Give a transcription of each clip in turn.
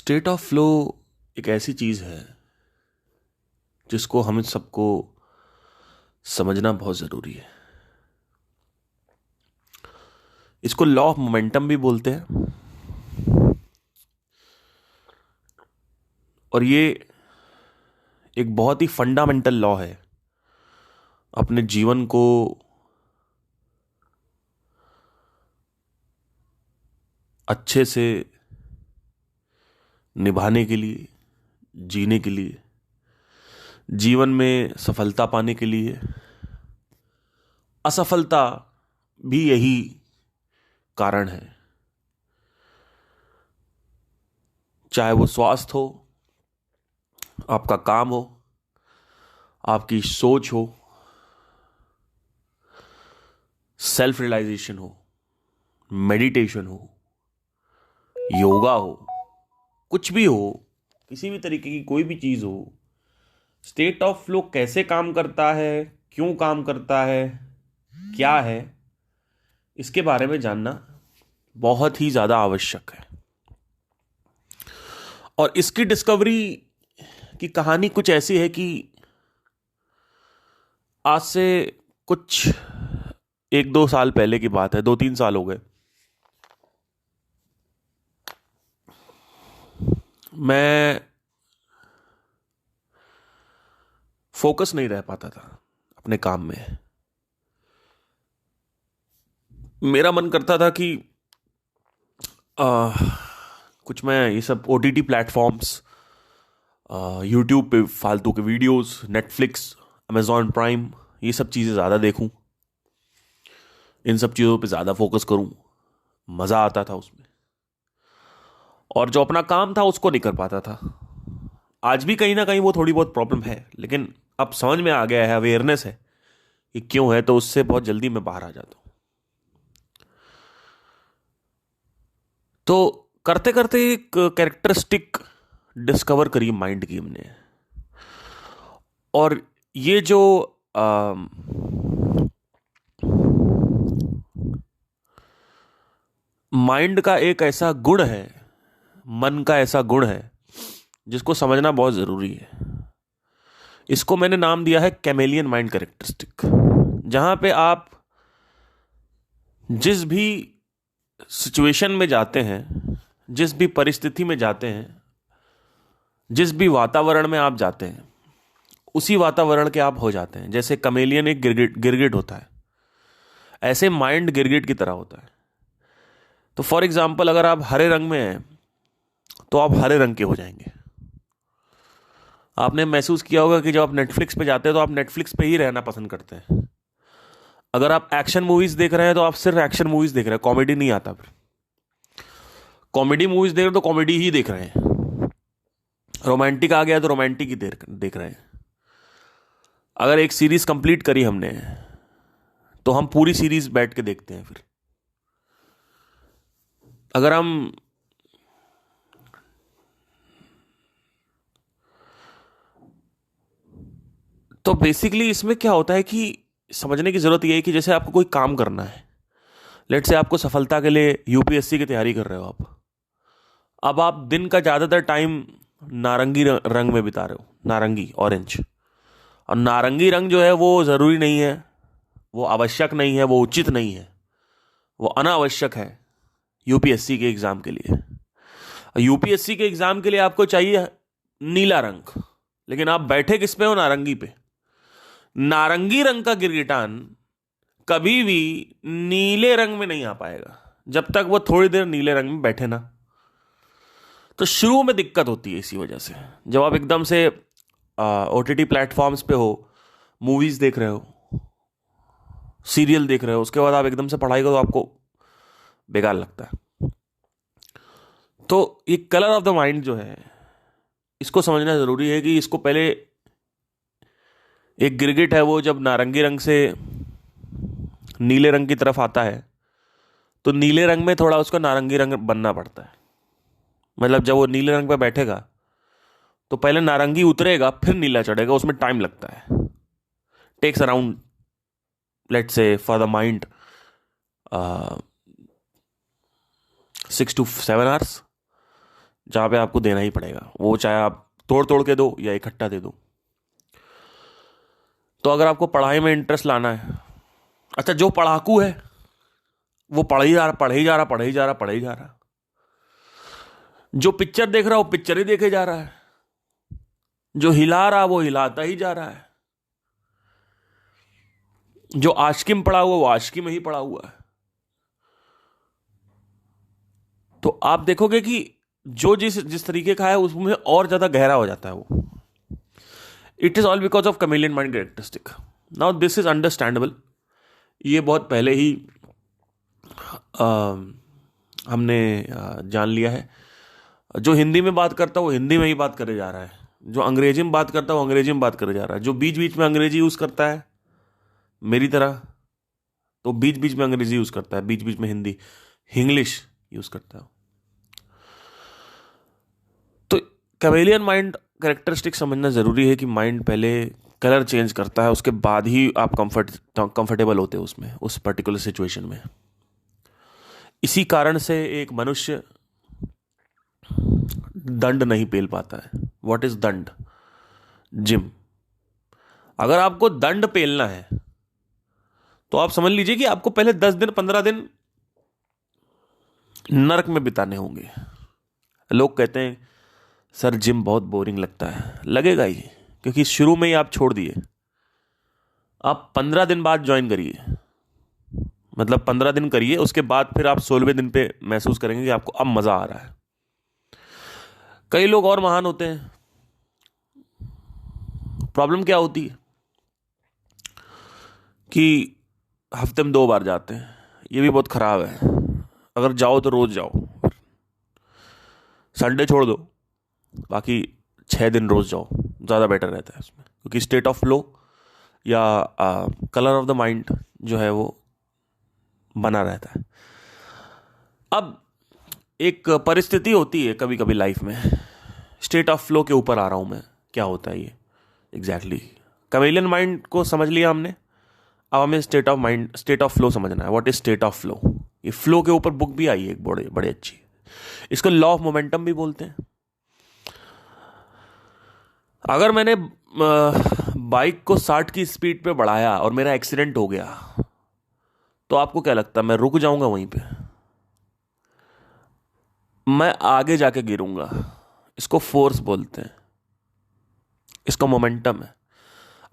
State of flow एक ऐसी चीज है जिसको हम सबको समझना बहुत जरूरी है। इसको लॉ ऑफ मोमेंटम भी बोलते हैं और ये एक बहुत ही फंडामेंटल लॉ है अपने जीवन को अच्छे से निभाने के लिए, जीने के लिए, जीवन में सफलता पाने के लिए। असफलता भी यही कारण है, चाहे वो स्वास्थ्य हो, आपका काम हो, आपकी सोच हो, सेल्फ रियलाइजेशन हो, मेडिटेशन हो, योगा हो, कुछ भी हो, किसी भी तरीके की कोई भी चीज हो। स्टेट ऑफ फ्लो कैसे काम करता है, क्यों काम करता है, क्या है, इसके बारे में जानना बहुत ही ज्यादा आवश्यक है। और इसकी डिस्कवरी की कहानी कुछ ऐसी है कि आज से कुछ 1-2 साल पहले की बात है, 2-3 साल हो गए। मैं फोकस नहीं रह पाता था अपने काम में। मेरा मन करता था कि कुछ मैं ये सब OTT प्लेटफॉर्म्स, यूट्यूब पे फालतू के वीडियोस, नेटफ्लिक्स, अमेजॉन प्राइम, ये सब चीज़ें ज़्यादा देखूं, इन सब चीज़ों पे ज़्यादा फोकस करूं। मज़ा आता था उसमें, और जो अपना काम था उसको नहीं कर पाता था। आज भी कहीं ना कहीं वो थोड़ी बहुत प्रॉब्लम है, लेकिन अब समझ में आ गया है, अवेयरनेस है कि क्यों है, तो उससे बहुत जल्दी मैं बाहर आ जाता हूं। तो करते करते एक कैरेक्टरिस्टिक डिस्कवर करी माइंड की हमने। और ये जो माइंड का एक ऐसा गुण है, मन का ऐसा गुण है जिसको समझना बहुत जरूरी है। इसको मैंने नाम दिया है कैमेलियन माइंड कैरेक्टरिस्टिक। जहां पे आप जिस भी सिचुएशन में जाते हैं, जिस भी परिस्थिति में जाते हैं, जिस भी वातावरण में आप जाते हैं, उसी वातावरण के आप हो जाते हैं। जैसे कैमेलियन एक गिरगिट होता है, ऐसे माइंड गिरगिट की तरह होता है। तो फॉर एग्जाम्पल, अगर आप हरे रंग में हैं तो आप हरे रंग के हो जाएंगे। आपने महसूस किया होगा कि जब आप नेटफ्लिक्स पे जाते हैं तो आप नेटफ्लिक्स पे ही रहना पसंद करते हैं। अगर आप एक्शन मूवीज देख रहे हैं तो आप सिर्फ एक्शन मूवीज देख रहे हैं, कॉमेडी नहीं आता। फिर कॉमेडी मूवीज देख रहे हैं तो कॉमेडी ही देख रहे हैं। रोमांटिक आ गया तो रोमांटिक ही देख रहे हैं। अगर एक सीरीज कंप्लीट करी हमने तो हम पूरी सीरीज बैठ के देखते हैं। फिर अगर हम तो बेसिकली इसमें क्या होता है कि समझने की जरूरत यह है कि जैसे आपको कोई काम करना है, लेट से आपको सफलता के लिए UPSC की तैयारी कर रहे हो आप। अब आप दिन का ज्यादातर टाइम नारंगी रंग में बिता रहे हो, नारंगी, ऑरेंज। और नारंगी रंग जो है वो जरूरी नहीं है, वो आवश्यक नहीं है, वो उचित नहीं है, वो अनावश्यक है UPSC के एग्जाम के लिए। UPSC के एग्जाम के लिए आपको चाहिए नीला रंग, लेकिन आप बैठे किस पे हो? नारंगी पे। नारंगी रंग का गिरगिटान कभी भी नीले रंग में नहीं आ पाएगा जब तक वो थोड़ी देर नीले रंग में बैठे ना। तो शुरू में दिक्कत होती है इसी वजह से। जब आप एकदम से OTT प्लेटफॉर्म्स पे हो, मूवीज देख रहे हो, सीरियल देख रहे हो, उसके बाद आप एकदम से पढ़ाई करो तो आपको बेकार लगता है। तो ये कलर ऑफ द माइंड जो है, इसको समझना जरूरी है कि इसको पहले, एक गिरगिट है वो जब नारंगी रंग से नीले रंग की तरफ आता है तो नीले रंग में थोड़ा उसको नारंगी रंग बनना पड़ता है। मतलब जब वो नीले रंग पे बैठेगा तो पहले नारंगी उतरेगा, फिर नीला चढ़ेगा, उसमें टाइम लगता है। Takes around, let's say for the mind 6 to 7 hours। जहाँ पे आपको देना ही पड़ेगा, वो चाहे आप तोड़ तोड़ के दो या इकट्ठा दे दो। तो अगर आपको पढ़ाई में इंटरेस्ट लाना है, अच्छा जो पढ़ाकू है वो पढ़ ही जा रहा, पढ़ ही जा रहा, पढ़ ही जा रहा, पढ़ ही जा रहा। जो पिक्चर देख रहा वो पिक्चर ही देखे जा रहा है, जो हिला रहा वो हिलाता ही जा रहा है, जो आशिकी में पड़ा हुआ वो आशिकी में ही पड़ा हुआ है। तो आप देखोगे कि जो जिस जिस तरीके का है उसमें और ज्यादा गहरा हो जाता है वो। It is all because of chameleon mind characteristic. Now this is understandable, ये बहुत पहले ही हमने जान लिया है। जो हिंदी में बात करता है वो हिंदी में ही बात करे जा रहा है, जो अंग्रेजी में बात करता है वो अंग्रेजी में बात करे जा रहा है, जो बीच बीच में अंग्रेजी यूज करता है मेरी तरह तो बीच बीच में अंग्रेजी यूज करता है, बीच बीच में हिंदी इंग्लिश यूज करता है। तो कैमेलियन माइंड कैरेक्टरिस्टिक समझना जरूरी है कि माइंड पहले कलर चेंज करता है, उसके बाद ही आप कंफर्टेबल होते हो उसमें, उस पर्टिकुलर सिचुएशन में। इसी कारण से एक मनुष्य दंड नहीं पेल पाता है। व्हाट इज दंड? जिम। अगर आपको दंड पेलना है तो आप समझ लीजिए कि आपको पहले 10 दिन 15 दिन नरक में बिताने होंगे। लोग कहते हैं सर जिम बहुत बोरिंग लगता है, लगेगा ही, क्योंकि शुरू में ही आप छोड़ दिए। आप 15 दिन बाद ज्वाइन करिए, मतलब 15 दिन करिए, उसके बाद फिर आप 16वें दिन पे महसूस करेंगे कि आपको अब मजा आ रहा है। कई लोग और महान होते हैं। प्रॉब्लम क्या होती है कि हफ्ते में 2 बार जाते हैं, ये भी बहुत खराब है। अगर जाओ तो रोज जाओ, संडे छोड़ दो, बाकी 6 दिन रोज जाओ, ज़्यादा बेटर रहता है उसमें, क्योंकि स्टेट ऑफ फ्लो या कलर ऑफ द माइंड जो है वो बना रहता है। अब एक परिस्थिति होती है कभी कभी लाइफ में, स्टेट ऑफ फ्लो के ऊपर आ रहा हूं मैं, क्या होता है ये एग्जैक्टली कैमेलियन माइंड को समझ लिया हमने। अब हमें state of mind, state of flow समझना है। What is state of flow? ये फ्लो के ऊपर बुक भी आई है एक बड़े बड़े अच्छी, इसको लॉ ऑफ मोमेंटम भी बोलते हैं। अगर मैंने बाइक को 60 की स्पीड पे बढ़ाया और मेरा एक्सीडेंट हो गया, तो आपको क्या लगता है मैं रुक जाऊंगा वहीं पे? मैं आगे जाके गिरूंगा। इसको फोर्स बोलते हैं, इसका मोमेंटम है।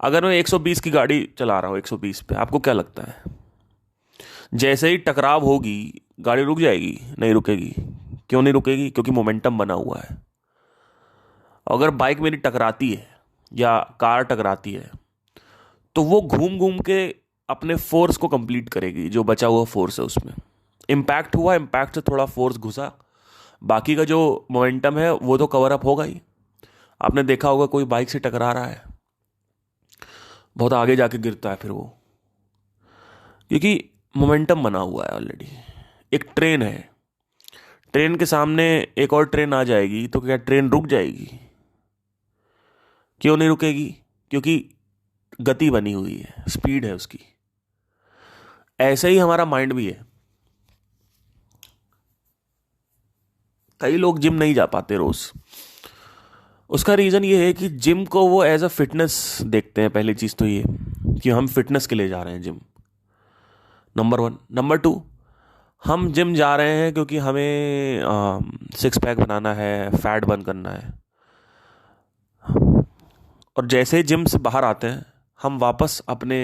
अगर मैं 120 की गाड़ी चला रहा हूं 120 पे, आपको क्या लगता है जैसे ही टकराव होगी गाड़ी रुक जाएगी? नहीं रुकेगी। क्यों नहीं रुकेगी? क्योंकि मोमेंटम बना हुआ है। अगर बाइक मेरी टकराती है या कार टकराती है तो वो घूम घूम के अपने फोर्स को कंप्लीट करेगी, जो बचा हुआ फोर्स है उसमें। इम्पैक्ट हुआ, इम्पैक्ट से थोड़ा फोर्स घुसा, बाकी का जो मोमेंटम है वो तो कवर अप होगा ही। आपने देखा होगा कोई बाइक से टकरा रहा है, बहुत आगे जाके गिरता है फिर वो, क्योंकि मोमेंटम बना हुआ है ऑलरेडी। एक ट्रेन है, ट्रेन के सामने एक और ट्रेन आ जाएगी तो क्या ट्रेन रुक जाएगी? क्यों नहीं रुकेगी? क्योंकि गति बनी हुई है, स्पीड है उसकी। ऐसे ही हमारा माइंड भी है। कई लोग जिम नहीं जा पाते रोज, उसका रीजन ये है कि जिम को वो एज अ फिटनेस देखते हैं। पहली चीज तो ये कि हम फिटनेस के लिए जा रहे हैं जिम, नंबर 1। नंबर 2, हम जिम जा रहे हैं क्योंकि हमें 6 पैक बनाना है, फैट बर्न करना है। और जैसे ही जिम से बाहर आते हैं हम वापस अपने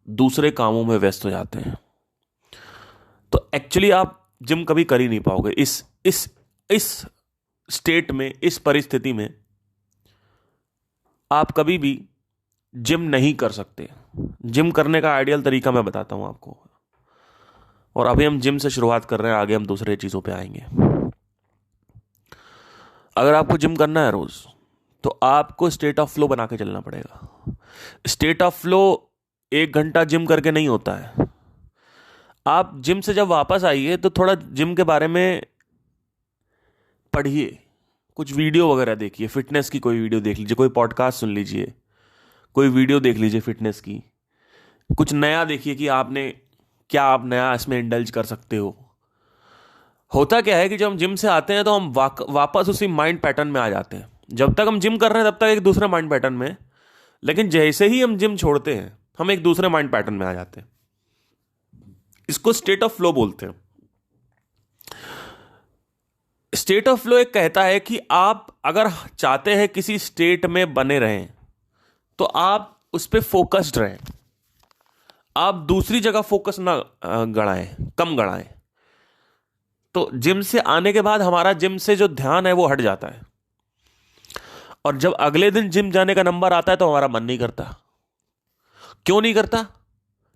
दूसरे कामों में व्यस्त हो जाते हैं। तो एक्चुअली आप जिम कभी कर ही नहीं पाओगे इस स्टेट में, इस परिस्थिति में आप कभी भी जिम नहीं कर सकते। जिम करने का आइडियल तरीका मैं बताता हूं आपको, और अभी हम जिम से शुरुआत कर रहे हैं, आगे हम दूसरे चीजों पे आएंगे। अगर आपको जिम करना है रोज, तो आपको स्टेट ऑफ फ्लो बना के चलना पड़ेगा। स्टेट ऑफ फ्लो 1 घंटा जिम करके नहीं होता है। आप जिम से जब वापस आइए तो थोड़ा जिम के बारे में पढ़िए, कुछ वीडियो वगैरह देखिए, फिटनेस की कोई वीडियो देख लीजिए, कोई पॉडकास्ट सुन लीजिए, कोई वीडियो देख लीजिए फिटनेस की, कुछ नया देखिए कि आपने क्या आप नया इसमें इंडल्ज कर सकते हो। होता क्या है कि जब हम जिम से आते हैं तो हम वापस उसी माइंड पैटर्न में आ जाते हैं। जब तक हम जिम कर रहे हैं तब तक एक दूसरे माइंड पैटर्न में, लेकिन जैसे ही हम जिम छोड़ते हैं हम एक दूसरे माइंड पैटर्न में आ जाते हैं। इसको स्टेट ऑफ फ्लो बोलते हैं। स्टेट ऑफ फ्लो एक कहता है कि आप अगर चाहते हैं किसी स्टेट में बने रहें तो आप उस पर फोकस्ड रहें, आप दूसरी जगह फोकस ना गड़ाएं, कम गड़ाएं। तो जिम से आने के बाद हमारा जिम से जो ध्यान है वो हट जाता है, और जब अगले दिन जिम जाने का नंबर आता है तो हमारा मन नहीं करता। क्यों नहीं करता?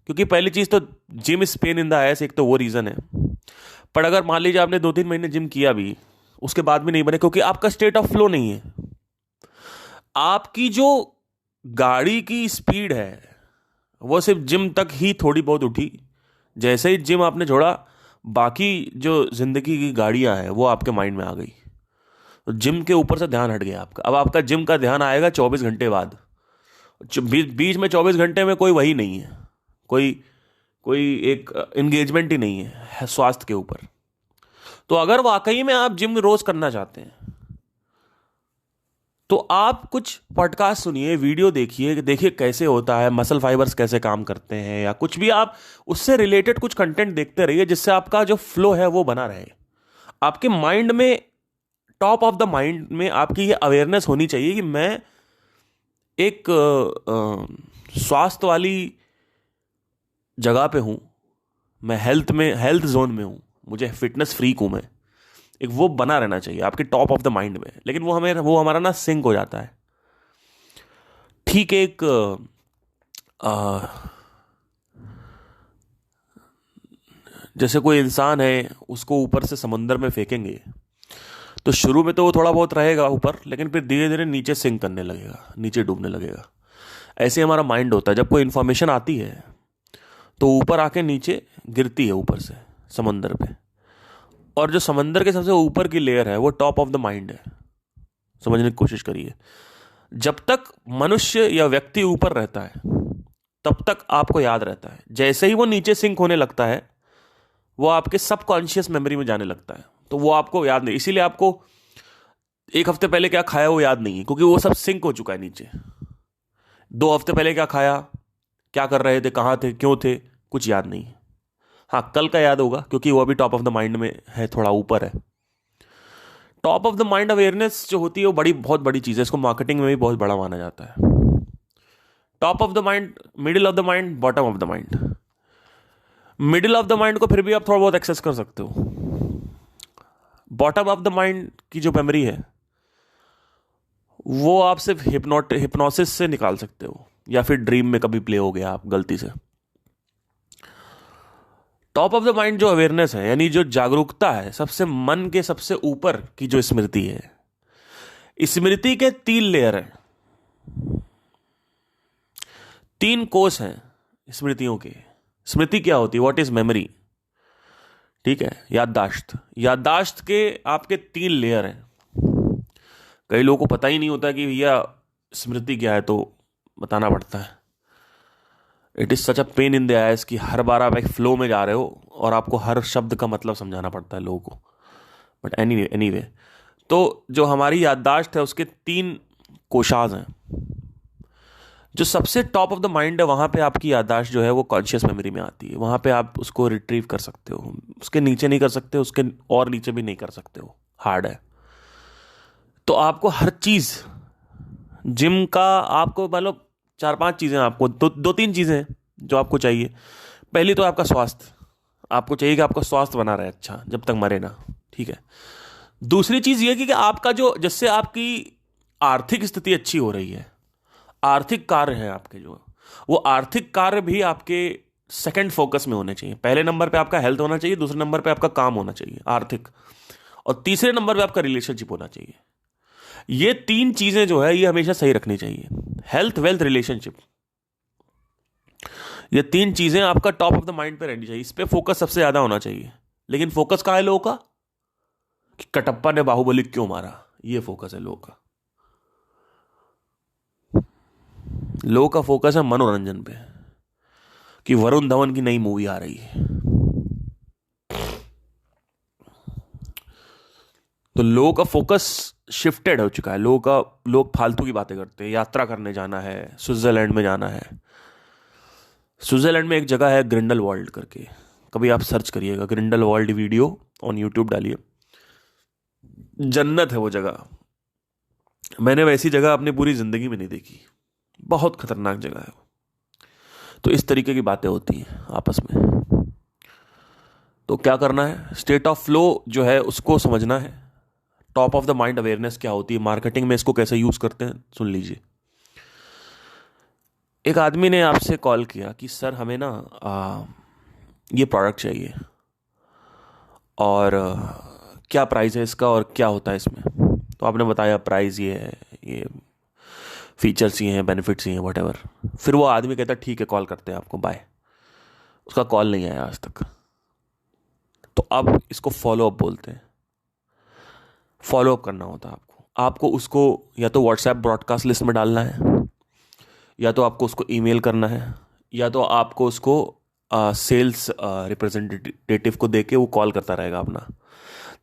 क्योंकि पहली चीज तो gym is pain in the S, एक तो वो रीजन है। पर अगर मान लीजिए आपने 2-3 महीने जिम किया भी, उसके बाद भी नहीं बने, क्योंकि आपका स्टेट ऑफ फ्लो नहीं है। आपकी जो गाड़ी की स्पीड है वो सिर्फ जिम तक ही थोड़ी बहुत उठी। जैसे ही जिम आपने छोड़ा, बाकी जो जिंदगी की गाड़ियां हैं वो आपके माइंड में आ गई। तो जिम के ऊपर से ध्यान हट गया आपका। अब आपका जिम का ध्यान आएगा 24 घंटे बाद। बीच में 24 घंटे में कोई वही नहीं है, कोई कोई एक एंगेजमेंट ही नहीं है स्वास्थ्य के ऊपर। तो अगर वाकई में आप जिम रोज करना चाहते हैं तो आप कुछ पॉडकास्ट सुनिए, वीडियो देखिए कैसे होता है, मसल फाइबर्स कैसे काम करते हैं, या कुछ भी आप उससे रिलेटेड कुछ कंटेंट देखते रहिए, जिससे आपका जो फ्लो है वो बना रहे। आपके माइंड में, टॉप ऑफ द माइंड में आपकी ये अवेयरनेस होनी चाहिए कि मैं एक स्वास्थ्य वाली जगह पे हूं, मैं हेल्थ जोन में हूं, मुझे फिटनेस फ्रीक हूं मैं। एक वो बना रहना चाहिए आपके टॉप ऑफ द माइंड में। लेकिन वो हमारा ना सिंक हो जाता है। ठीक है, एक जैसे कोई इंसान है, उसको ऊपर से समुंदर में फेंकेंगे तो शुरू में तो वो थोड़ा बहुत रहेगा ऊपर, लेकिन फिर धीरे धीरे नीचे सिंक करने लगेगा, नीचे डूबने लगेगा। ऐसे हमारा माइंड होता है। जब कोई इंफॉर्मेशन आती है तो ऊपर आके नीचे गिरती है ऊपर से समंदर पे, और जो समंदर के सबसे ऊपर की लेयर है वो टॉप ऑफ द माइंड है। समझने की कोशिश करिए। जब तक मनुष्य या व्यक्ति ऊपर रहता है तब तक आपको याद रहता है। जैसे ही वो नीचे सिंक होने लगता है वो आपके सबकॉन्शियस मेमोरी में जाने लगता है, तो वो आपको याद नहीं। इसीलिए आपको 1 हफ्ते पहले क्या खाया वो याद नहीं है, क्योंकि वो सब सिंक हो चुका है नीचे। 2 हफ्ते पहले क्या खाया, क्या कर रहे थे, कहाँ थे, क्यों थे, कुछ याद नहीं है। हाँ, कल का याद होगा क्योंकि वो अभी टॉप ऑफ द माइंड में है, थोड़ा ऊपर है। Top of the mind awareness जो होती है वो बहुत बड़ी चीज़ है। इसको मार्केटिंग में भी बहुत बड़ा माना जाता है। Top of the mind, middle of the mind, bottom of the mind. Middle of the mind को फिर भी आप थोड़ा बहुत एक्सेस कर सकते हो। बॉटम ऑफ द माइंड की जो मेमोरी है वो आप सिर्फ हिप्नोसिस से निकाल सकते हो, या फिर ड्रीम में कभी प्ले हो गया आप गलती से। टॉप ऑफ द माइंड जो अवेयरनेस है, यानी जो जागरूकता है, सबसे मन के सबसे ऊपर की जो स्मृति है, स्मृति के 3 लेयर हैं, 3 कोष हैं स्मृतियों के। स्मृति क्या होती है? What is memory? ठीक है, याददाश्त के आपके 3 लेयर हैं। कई लोगों को पता ही नहीं होता कि भैया स्मृति क्या है, तो बताना पड़ता है। It is such a pain in the S कि हर बार आप एक फ्लो में जा रहे हो और आपको हर शब्द का मतलब समझाना पड़ता है लोगों को। बट एनीवे, तो जो हमारी याददाश्त है उसके 3 कोशाज हैं। जो सबसे टॉप ऑफ द माइंड है वहां पे आपकी याददाश्त जो है वो कॉन्शियस मेमोरी में आती है। वहां पे आप उसको रिट्रीव कर सकते हो। उसके नीचे नहीं कर सकते, उसके और नीचे भी नहीं कर सकते हो, हार्ड है। तो आपको हर चीज जिम का, आपको मतलब 4-5 चीजें, आपको 2-3 चीजें हैं जो आपको चाहिए। पहली तो आपका स्वास्थ्य, आपको चाहिए कि आपका स्वास्थ्य बना रहे अच्छा, जब तक मरे ना। ठीक है। दूसरी चीज ये कि आपका जो, जिससे आपकी आर्थिक स्थिति अच्छी हो रही है, आर्थिक कार्य है आपके, जो वो आर्थिक कार्य भी आपके सेकंड फोकस में होने चाहिए। पहले नंबर पे आपका हेल्थ होना चाहिए, दूसरे नंबर पे आपका काम होना चाहिए, आर्थिक, और तीसरे नंबर पे आपका रिलेशनशिप होना चाहिए। ये 3 चीजें जो है ये हमेशा सही रखनी चाहिए। हेल्थ, वेल्थ, रिलेशनशिप, ये 3 चीजें आपका टॉप ऑफ द माइंड पे रहनी चाहिए। इस पे फोकस सबसे ज्यादा होना चाहिए। लेकिन फोकस कहाँ है लोगों का? कि कटप्पा ने बाहुबली क्यों मारा, ये फोकस है लोगों का। लोगों का फोकस है मनोरंजन पे, कि वरुण धवन की नई मूवी आ रही है। तो लोगों का फोकस शिफ्टेड हो चुका है। लोग फालतू की बातें करते हैं। यात्रा करने जाना है, स्विट्जरलैंड में जाना है। स्विट्जरलैंड में एक जगह है ग्रिंडल वर्ल्ड करके, कभी आप सर्च करिएगा, ग्रिंडल वर्ल्ड वीडियो ऑन यूट्यूब डालिए, जन्नत है वो जगह। मैंने वैसी जगह अपनी पूरी जिंदगी में नहीं देखी, बहुत खतरनाक जगह है। तो इस तरीके की बातें होती हैं आपस में। तो क्या करना है, स्टेट ऑफ फ्लो जो है उसको समझना है। Top of the mind awareness क्या होती है, मार्केटिंग में इसको कैसे यूज करते हैं, सुन लीजिए। एक आदमी ने आपसे कॉल किया कि सर हमें ना ये प्रोडक्ट चाहिए, और क्या प्राइस है इसका और क्या होता है इसमें। तो आपने बताया प्राइस ये है, ये फीचर्स ये हैं, बेनिफिट्स ये हैं, वट। फिर वो आदमी कहता ठीक है कॉल करते हैं आपको, बाय। उसका कॉल नहीं आया आज तक। तो अब इसको फॉलो अप बोलते हैं। फॉलो अप करना होता है आपको उसको या तो व्हाट्सएप ब्रॉडकास्ट लिस्ट में डालना है, या तो आपको उसको ईमेल करना है, या तो आपको उसको सेल्स रिप्रेजेंटेटिव को देके वो कॉल करता रहेगा अपना।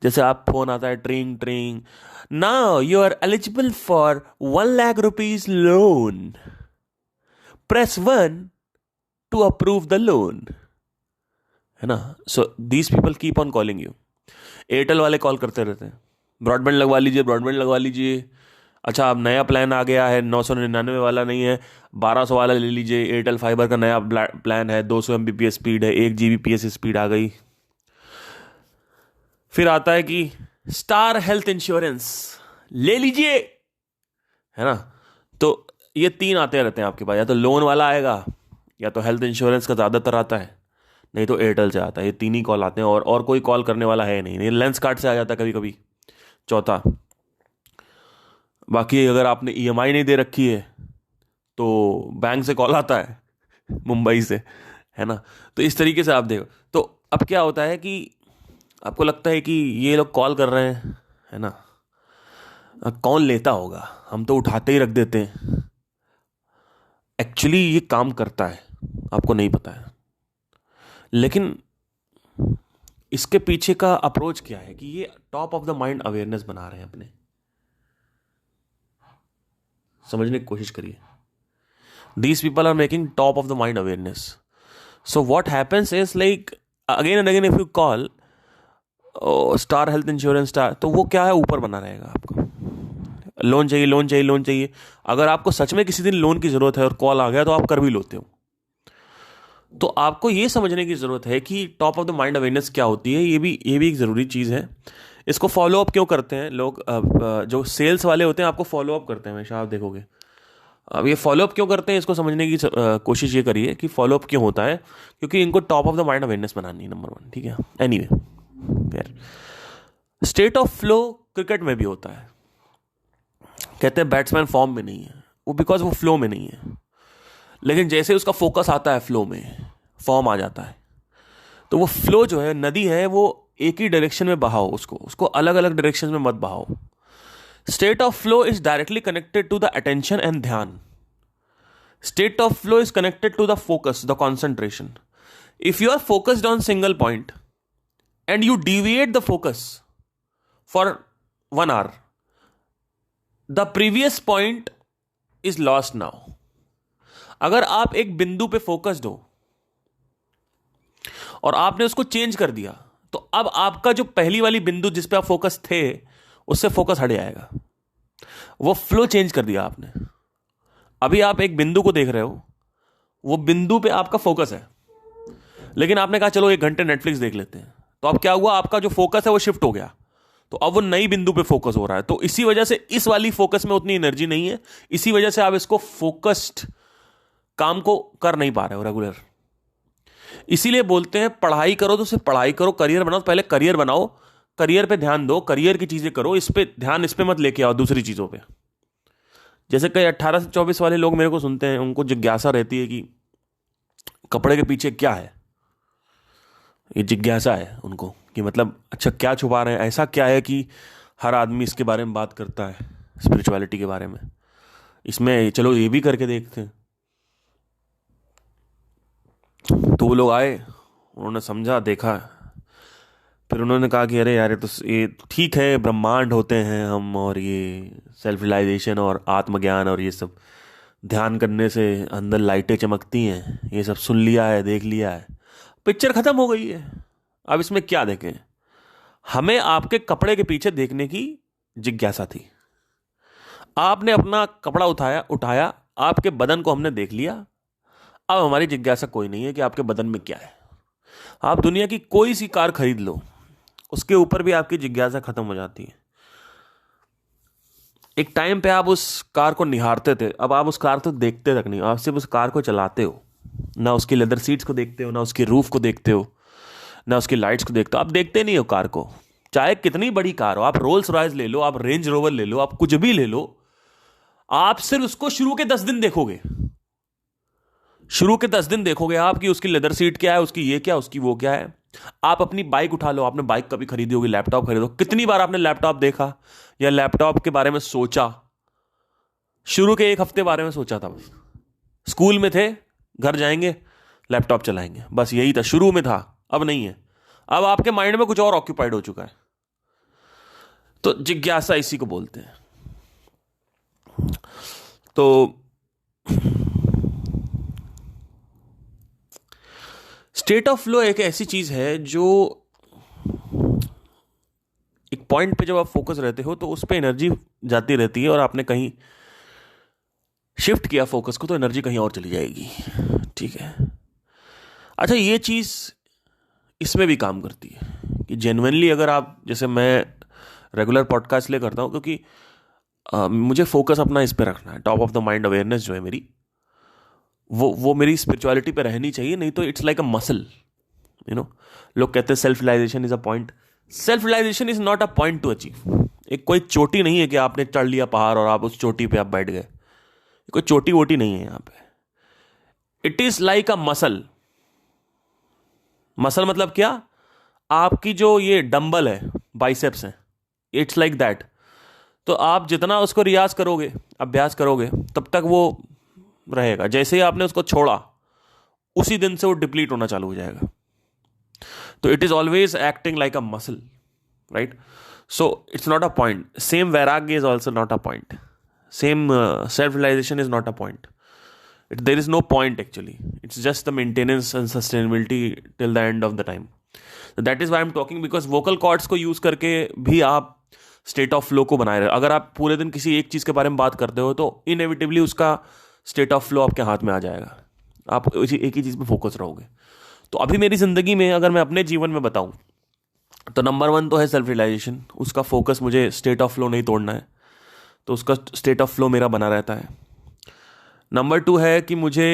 जैसे आप फोन आता है, ट्रिंग ट्रिंग, now you are eligible for 1 lakh rupees loan, press 1 to approve the loan, है ना। So these people keep on calling you. Airtel वाले कॉल करते रहते हैं, ब्रॉडबैंड लगवा लीजिए, ब्रॉडबैंड लगवा लीजिए। अच्छा अब नया प्लान आ गया है, 999 वाला नहीं है, 1200 वाला ले लीजिए। एयरटेल फाइबर का नया प्लान है, 200 MBPS स्पीड है, 1 GBPS स्पीड आ गई। फिर आता है कि स्टार हेल्थ इंश्योरेंस ले लीजिए, है ना। तो ये 3 आते रहते हैं आपके पास, या तो लोन वाला आएगा, या तो हेल्थ इंश्योरेंस का ज़्यादातर आता है, नहीं तो एयरटेल से आता है। ये 3 ही कॉल आते हैं, और कोई कॉल करने वाला है नहीं। लेंस कार्ड से आ जाता है कभी कभी, चौथा। बाकी अगर आपने EMI नहीं दे रखी है तो बैंक से कॉल आता है, मुंबई से, है ना। तो इस तरीके से आप देखो। तो अब क्या होता है कि आपको लगता है कि ये लोग कॉल कर रहे हैं, है ना, कौन लेता होगा, हम तो उठाते ही रख देते हैं। एक्चुअली ये काम करता है, आपको नहीं पता है। लेकिन इसके पीछे का अप्रोच क्या है कि ये top of the mind awareness बना रहे हैं अपने। समझने की कोशिश करिए। These people are making top of the mind awareness. So what happens is like again and again if you call Star Health Insurance Star, तो वो क्या है, ऊपर बना रहेगा आपको। लोन चाहिए, लोन चाहिए, लोन चाहिए। अगर आपको सच में किसी दिन लोन की जरूरत है और कॉल आ गया तो आप कर भी लेते हो। तो आपको ये समझने की जरूरत है कि top of the mind awareness क्या होती है। ये भी एक जरूरी चीज़ है। इसको फॉलो अप क्यों करते हैं लोग, जो सेल्स वाले होते हैं आपको फॉलो अप करते हैं हमेशा, आप देखोगे। अब ये फॉलोअप क्यों करते हैं, इसको समझने की कोशिश ये करिए कि फॉलोअप क्यों होता है। क्योंकि इनको top of the mind awareness बनानी है, नंबर 1, ठीक है। Anyway, state of flow cricket में भी होता है। कहते हैं बैट्समैन फॉर्म में नहीं है, वो बिकॉज वो फ्लो में नहीं है। लेकिन जैसे उसका फोकस आता है फ्लो में, फॉर्म आ जाता है। तो वो फ्लो जो है, नदी है, वो एक ही डायरेक्शन में बहाओ, उसको अलग अलग डायरेक्शन में मत बहाओ। State of flow is directly connected to the attention and dhyan. State of flow is connected to the focus, the concentration. If you are focused on single point and you deviate the focus for 1 hour, the previous point is lost now. अगर आप एक बिंदु पे focused हो और आपने उसको change कर दिया, तो अब आपका जो पहली वाली बिंदु जिस पे आप फोकस थे, उससे फोकस हट जाएगा। वो फ्लो चेंज कर दिया आपने। अभी आप एक बिंदु को देख रहे हो, वो बिंदु पे आपका फोकस है, लेकिन आपने कहा चलो 1 घंटे नेटफ्लिक्स देख लेते हैं। तो अब क्या हुआ, आपका जो फोकस है वो शिफ्ट हो गया। तो अब वो नई बिंदु पे फोकस हो रहा है। तो इसी वजह से इस वाली फोकस में उतनी एनर्जी नहीं है, इसी वजह से आप इसको फोकस्ड काम को कर नहीं पा रहे हो रेगुलर। इसीलिए बोलते हैं पढ़ाई करो तो सिर्फ पढ़ाई करो, करियर बनाओ, पहले करियर बनाओ, करियर पे ध्यान दो, करियर की चीजें करो, इस पे ध्यान, इस पे मत लेके आओ दूसरी चीजों पे। जैसे कई 18 से 24 वाले लोग मेरे को सुनते हैं, उनको जिज्ञासा रहती है कि कपड़े के पीछे क्या है। ये जिज्ञासा है उनको कि मतलब अच्छा क्या छुपा रहे हैं, ऐसा क्या है कि हर आदमी इसके बारे में बात करता है, स्पिरिचुअलिटी के बारे में। इसमें चलो ये भी करके देखते हैं। तो वो लोग आए, उन्होंने समझा, देखा फिर उन्होंने कहा कि अरे यार, ये ठीक है, ब्रह्मांड होते हैं हम, और ये सेल्फ रियलाइजेशन और आत्मज्ञान और ये सब ध्यान करने से अंदर लाइटें चमकती हैं, ये सब सुन लिया है, देख लिया है, पिक्चर खत्म हो गई है। अब इसमें क्या देखें? हमें आपके कपड़े के पीछे देखने की जिज्ञासा थी। आपने अपना कपड़ा उठाया, आपके बदन को हमने देख लिया। अब हमारी जिज्ञासा कोई नहीं है कि आपके बदन में क्या है। आप दुनिया की कोई सी कार खरीद लो, उसके ऊपर भी आपकी जिज्ञासा खत्म हो जाती है। एक टाइम पे आप उस कार को निहारते थे, अब आप उस कार को देखते तक नहीं, आप सिर्फ उस कार को चलाते हो। ना उसकी लेदर सीट्स को देखते हो, ना उसकी रूफ को देखते हो, ना उसकी लाइट्स को देखते हो। आप देखते नहीं हो कार को, चाहे कितनी बड़ी कार हो। आप रोल्स रॉयस ले लो, आप रेंज रोवर ले लो, आप कुछ भी ले लो, आप सिर्फ उसको शुरू के 10 दिन देखोगे। शुरू के 10 दिन देखोगे आप कि उसकी लेदर सीट क्या है, उसकी ये क्या, उसकी वो क्या है। आप अपनी बाइक उठा लो, आपने बाइक कभी खरीदी होगी, लैपटॉप खरीदो, कितनी बार आपने लैपटॉप देखा या लैपटॉप के बारे में सोचा? शुरू के 1 हफ्ते बारे में सोचा था बस। स्कूल में थे, घर जाएंगे, लैपटॉप चलाएंगे, बस यही था, शुरू में था। अब नहीं है, अब आपके माइंड में कुछ और ऑक्यूपाइड हो चुका है। तो जिज्ञासा इसी को बोलते हैं। तो स्टेट ऑफ फ्लो एक ऐसी चीज है जो एक पॉइंट पे जब आप फोकस रहते हो तो उस पे एनर्जी जाती रहती है, और आपने कहीं शिफ्ट किया फोकस को तो एनर्जी कहीं और चली जाएगी। ठीक है, अच्छा, ये चीज इसमें भी काम करती है कि जेन्युइनली अगर आप, जैसे मैं रेगुलर पॉडकास्ट इसलिए करता हूं क्योंकि मुझे फोकस अपना इस पे रखना है। Top of the mind awareness जो है मेरी, वो मेरी स्पिरिचुअलिटी पे रहनी चाहिए, नहीं तो इट्स लाइक अ मसल। लोग कहते हैं self realisation is a point. Self realisation is not a point to achieve. एक कोई चोटी नहीं है कि आपने चढ़ लिया पहाड़ और आप उस चोटी पे आप बैठ गए। कोई चोटी वोटी नहीं है यहां पे। It is like a muscle. Muscle मतलब क्या? आपकी जो ये डंबल है, बाइसेप्स हैं, इट्स लाइक दैट। तो आप जितना उसको रियाज करोगे, अभ्यास करोगे, तब तक वो रहेगा। जैसे ही आपने उसको छोड़ा, उसी दिन से वो डिप्लीट होना चालू हो जाएगा। तो it is always acting like a muscle, right? So it's not a point. Same vairagya is also not a point. Same self realisation is not a point. There is no point actually. It's just the maintenance and sustainability till the end of the time. So that is why I'm talking, because vocal cords को use करके भी आप state of flow को बनाए रहे। अगर आप पूरे दिन किसी एक चीज के बारे में बात करते हो तो इनएविटेबली उसका स्टेट ऑफ फ्लो आपके हाथ में आ जाएगा। आप एक ही चीज पे फोकस रहोगे। तो अभी मेरी जिंदगी में अगर मैं अपने जीवन में बताऊं तो नंबर 1 तो है सेल्फ रियलाइजेशन। उसका फोकस, मुझे स्टेट ऑफ फ्लो नहीं तोड़ना है, तो उसका स्टेट ऑफ फ्लो मेरा बना रहता है। नंबर 2 है कि मुझे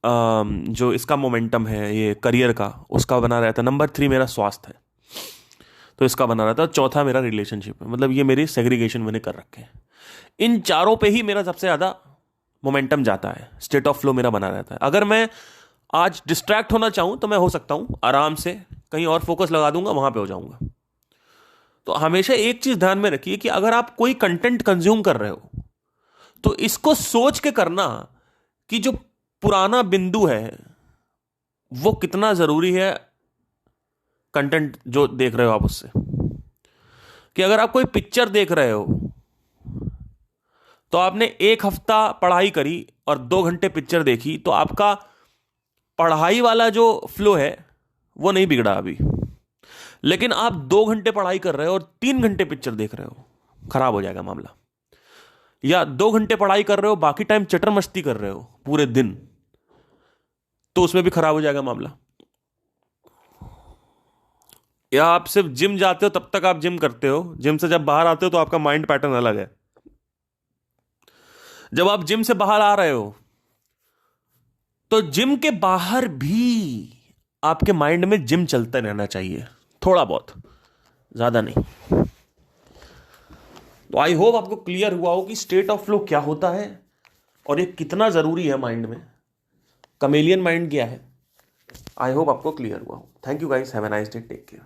जो इसका मोमेंटम है ये करियर का, उसका बना रहता है। नंबर 3 मेरा स्वास्थ्य है, तो इसका बना रहता है। चौथा मेरा रिलेशनशिप है। मतलब ये मेरे सेग्रीगेशन मैंने कर रखे हैं। इन चारों पे ही मेरा सबसे ज़्यादा मोमेंटम जाता है, स्टेट ऑफ फ्लो मेरा बना रहता है। अगर मैं आज डिस्ट्रैक्ट होना चाहूँ तो मैं हो सकता हूँ आराम से कहीं और फोकस लगा दूंगा, वहाँ पे हो जाऊँगा। तो हमेशा एक चीज़ ध्यान में रखिए कि अगर आप कोई कंटेंट कंज्यूम कर रहे हो तो इसको सोच के करना कि जो पुराना बिंदु है वो कितना जरूरी है कंटेंट जो देख रहे हो आप उससे। कि अगर आप कोई पिक्चर देख रहे हो तो आपने 1 हफ्ता पढ़ाई करी और 2 घंटे पिक्चर देखी, तो आपका पढ़ाई वाला जो फ्लो है वो नहीं बिगड़ा अभी। लेकिन आप 2 घंटे पढ़ाई कर रहे हो और 3 घंटे पिक्चर देख रहे हो, खराब हो जाएगा मामला। या 2 घंटे पढ़ाई कर रहे हो, बाकी टाइम चटर मस्ती कर रहे हो पूरे दिन, तो उसमें भी खराब हो जाएगा मामला। या आप सिर्फ जिम जाते हो तब तक आप जिम करते हो, जिम से जब बाहर आते हो तो आपका माइंड पैटर्न अलग है। जब आप जिम से बाहर आ रहे हो तो जिम के बाहर भी आपके माइंड में जिम चलता रहना चाहिए, थोड़ा बहुत, ज्यादा नहीं। तो आई होप आपको क्लियर हुआ हो कि स्टेट ऑफ फ्लो क्या होता है और ये कितना जरूरी है माइंड में, कमेलियन माइंड क्या है। आई होप आपको क्लियर हुआ हो। Thank you guys, have a nice day, take care.